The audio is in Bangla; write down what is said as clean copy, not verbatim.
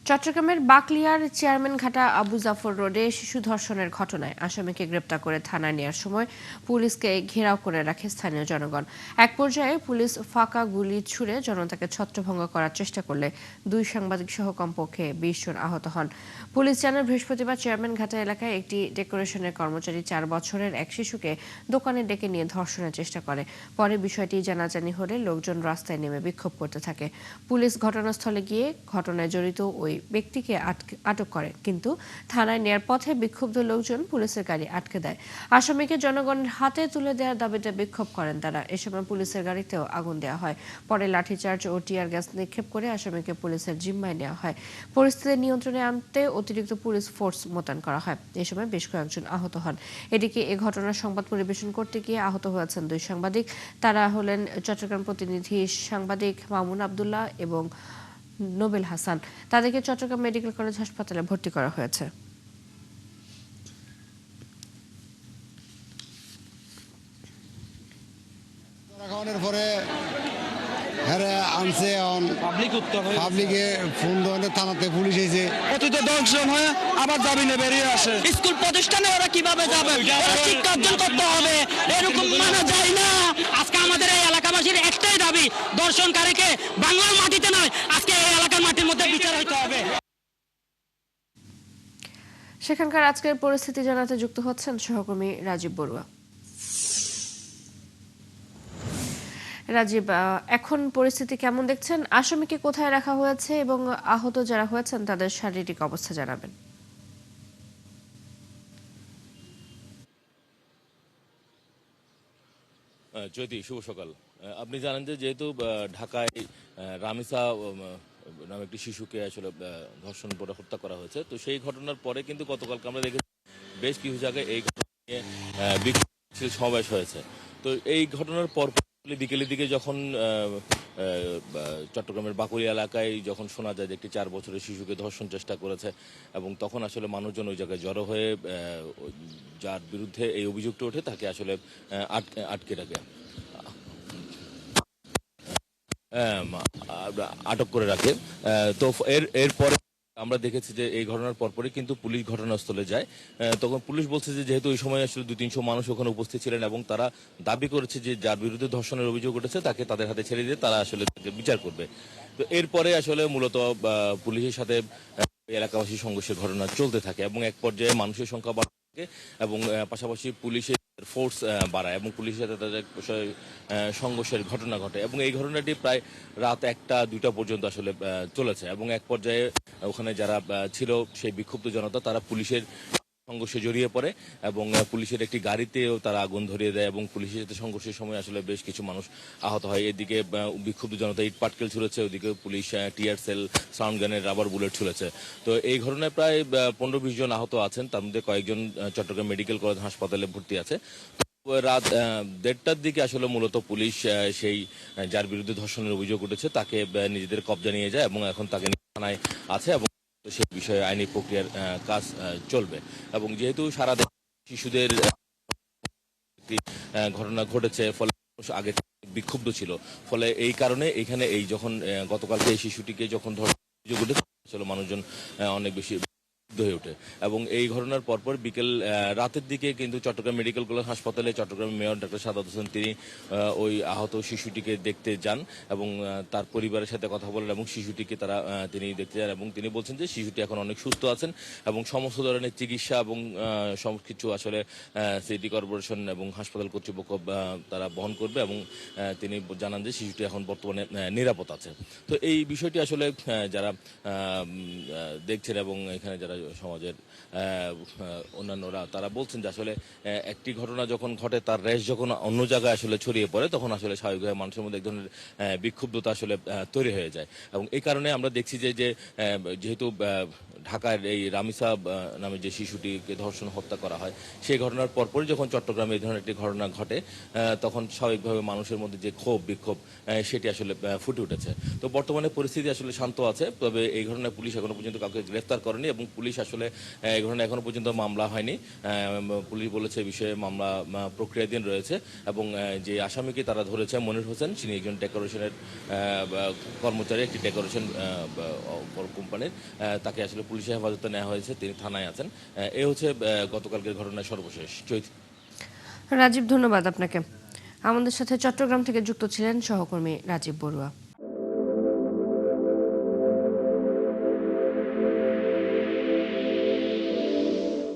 চট্টগ্রামের বাকলিয়ার চেয়ারম্যানঘাটা আবু জাফর রোডে শিশু ধর্ষণের ঘটনায় আসামিকে গ্রেপ্তার করে থানায় নেওয়ার সময় পুলিশকে ঘেরাও করে রাখে স্থানীয় জনগণ। এক পর্যায়ে পুলিশ ফাঁকা গুলি ছুড়ে জনতাকে ছত্রভঙ্গ করার চেষ্টা করলে দুই সাংবাদিক সহ কমপক্ষে ২০ জন আহত হন। পুলিশ জানায় বৃহস্পতিবার চেয়ারম্যানঘাটা এলাকায় একটি ডেকোরেশনের কর্মচারী ৪ বছরের এক শিশুকে দোকানে ডেকে নিয়ে ধর্ষণের চেষ্টা করে। পরে বিষয়টি জানাজানি হলে লোকজন রাস্তায় নেমে বিক্ষোভ করতে থাকে। পুলিশ ঘটনাস্থলে গিয়ে ঘটনায় জড়িত ওই ব্যক্তিকে আটক করে, কিন্তু থানায় নেয়ার পথে বিক্ষুব্ধ লোকজন পুলিশের গাড়ি আটকে দেয়। আসামিকে জনগণের হাতে তুলে দেওয়ার দাবিতে বিক্ষোভ করেন তারা। এ সময় পুলিশের গাড়িতেও আগুন দেওয়া হয়। পরে লাঠিচার্জ ও টিয়ার গ্যাস নিক্ষেপ করে আসামিকে পুলিশের জিম্মায় নেওয়া হয়। পরিস্থিতি নিয়ন্ত্রণে আনতে অতিরিক্ত পুলিশ ফোর্স মোতায়েন করা হয়। এ সময় বেশ কয়েকজন আহত হন। এদিকে এ ঘটনার সংবাদ পরিবেশন করতে গিয়ে আহত হয়েছেন দুই সাংবাদিক। তারা হলেন চট্টগ্রাম প্রতিনিধি সাংবাদিক মামুন আবদুল্লাহ এবং নোবেল হাসান। তাদেরকে চট্টগ্রাম মেডিকেল কলেজ হাসপাতালে ভর্তি করা হয়েছে। পরে আনছে পাবলিকে ফোন ধরে থানাতে পুলিশ এসে অতীতে দর্শন হয়ে আবার জামিনে বেরিয়ে আসে। স্কুল প্রতিষ্ঠানে ওরা কিভাবে যাবে? শিক্ষা অর্জন করতে হবে, এরকম মানা যায় না। আজকে আমাদের এই এলাকাবাসীর একটাই দাবি, দর্শনকারীকে বাংলার মাটিতে নয়, আজকে এই এলাকার মাটির মধ্যে বিচার হতে হবে। সেখানকার আজকের পরিস্থিতি জানাতে যুক্ত হচ্ছেন সহকর্মী রাজীব বড়ুয়া। রাজীব, এখন পরিস্থিতি কেমন দেখছেন? আসামিকে কোথায় রাখা হয়েছে এবং আহত যারা হয়েছেন তাদের শারীরিক অবস্থা জানাবেন। জ্যোতি, শুভ সকাল। আপনি জানেন যে যেহেতু ঢাকায় রামিসা নামে একটি শিশুকে আসলে ধর্ষণ করে হত্যা করা হয়েছে, তো সেই ঘটনার পরে কিন্তু গতকালকে আমরা দেখেছি বেশ কিছু জায়গায় এই ঘটনা নিয়ে বিক্ষোভ সমাবেশ হয়েছে। তো এই ঘটনার পর বিকেলের দিকে যখন চট্টগ্রামের বাকুড়িয়া এলাকায় যখন শোনা যায় যে একটি ৪ বছরের শিশুকে ধর্ষণ চেষ্টা করেছে, এবং তখন আসলে মানুষজন ওই জায়গায় জড়ো হয়ে যার বিরুদ্ধে এই অভিযোগটা ওঠে তাকে আসলে আটকে রাখে, আটক করে রাখে। তো এরপরে আমরা দেখেছি যে এই ঘটনার পরপরই কিন্তু পুলিশ ঘটনাস্থলে যায়। তখন পুলিশ বলছে যে যেহেতু ওই সময় আসলে ২-৩০০ মানুষ ওখানে উপস্থিত ছিলেন এবং তারা দাবি করেছে যে যার বিরুদ্ধে ধর্ষণের অভিযোগ উঠেছে তাকে তাদের হাতে ছেড়ে দিয়ে তারা আসলে বিচার করবে। তো এরপরে আসলে মূলত পুলিশের সাথে এলাকাবাসী সংঘর্ষের ঘটনা চলতে থাকে এবং এক পর্যায়ে মানুষের সংখ্যা বাড়তে থাকে এবং পাশাপাশি পুলিশের ফোর্স বাড়ায় এবং পুলিশের সাথে তাদের সংঘর্ষের ঘটনা ঘটে এবং এই ঘটনাটি প্রায় রাত ১টা-২টা পর্যন্ত আসলে চলেছে এবং এক পর্যায়ে ওখানে যারা ছিল সেই বিক্ষুব্ধ জনতা তারা পুলিশের সংঘর্ষে জড়িয়ে পড়ে এবং পুলিশের একটি গাড়িতেও তারা আগুন ধরিয়ে দেয় এবং পুলিশের সাথে সংঘর্ষের সময় আসলে বেশ কিছু মানুষ আহত হয়। এদিকে বিক্ষুব্ধ জনতা ইট পাটকেল ছুড়েছে, ওদিকে পুলিশ টিয়ার সেল, সাউন্ড গানের রাবার বুলেট ছুড়েছে। তো এই ঘটনায় প্রায় ১৫-২০ জন আহত আছেন, তার মধ্যে কয়েকজন চট্টগ্রাম মেডিকেল কলেজ হাসপাতালে ভর্তি আছে। রাত ১:৩০টার দিকে আসলে মূলত পুলিশ সেই যার বিরুদ্ধে ধর্ষণের অভিযোগ উঠেছে তাকে নিজেদের কবজা নিয়ে যায় এবং এখন তাকে থানায় আছে এবং সেই বিষয়ে আইনি প্রক্রিয়ার কাজ চলবে। এবং যেহেতু সারা দেশে শিশুদের ঘটনা ঘটেছে, ফলে আগে বিক্ষুব্ধ ছিল, ফলে এই কারণে এইখানে এই যখন গতকালকে এই শিশুটিকে যখন ধর্ষণের অভিযোগ উঠেছে আসলে মানুষজন অনেক বেশি হয়ে ওঠে এবং এই ঘটনার পরপর বিকেল রাতের দিকে কিন্তু চট্টগ্রাম মেডিকেল কলেজ হাসপাতালে চট্টগ্রামের মেয়র ডক্টর সাদাত হোসেন তিনি ওই আহত শিশুটিকে দেখতে যান এবং তার পরিবারের সাথে কথা বলেন এবং শিশুটিকে তিনি দেখতে যান এবং তিনি বলছেন যে শিশুটি এখন অনেক সুস্থ আছেন এবং সমস্ত ধরনের চিকিৎসা এবং সবকিছু আসলে সিটি কর্পোরেশন এবং হাসপাতাল কর্তৃপক্ষ তারা বহন করবে এবং তিনি জানান যে শিশুটি এখন বর্তমানে নিরাপদ আছে। তো এই বিষয়টি আসলে যারা দেখছেন এবং এখানে যারা সমাজের অন্যান্যরা তারা বলছেন যে আসলে একটি ঘটনা যখন ঘটে তার রেশ যখন অন্য জায়গায় আসলে ছড়িয়ে পড়ে তখন আসলে স্বাভাবিকভাবে মানুষের মধ্যে এক ধরনের বিক্ষুব্ধতা আসলে তৈরি হয়ে যায় এবং এই কারণে আমরা দেখছি যে যেহেতু ঢাকার এই রামিসা নামে যে শিশুটিকে ধর্ষণ হত্যা করা হয় সেই ঘটনার পরপরই যখন চট্টগ্রামে এই ধরনের একটি ঘটনা ঘটে তখন স্বাভাবিকভাবে মানুষের মধ্যে যে ক্ষোভ বিক্ষোভ সেটি আসলে ফুটে উঠেছে। তো বর্তমানে পরিস্থিতি আসলে শান্ত আছে, তবে এই ঘটনায় পুলিশ এখনো পর্যন্ত কাউকে গ্রেফতার করেনি এবং পুলিশ আসলে এই ঘটনায় এখনো পর্যন্ত মামলা হয়নি। পুলিশ বলেছে এই বিষয়ে মামলা প্রক্রিয়াধীন রয়েছে এবং যে আসামিকে তারা ধরেছে মনির হোসেন, তিনি একজন ডেকোরেশনের কর্মচারী, একটি ডেকোরেশন কোম্পানির, তাকে আসলে পুলিশের হেফাজতে নেওয়া হয়েছে, তিনি থানায় আছেন। এই হচ্ছে গতকালকের ঘটনার সর্বশেষ। রাজীব, ধন্যবাদ আপনাকে। আমাদের সাথে চট্টগ্রাম থেকে যুক্ত ছিলেন সহকর্মী রাজীব বড়ুয়া।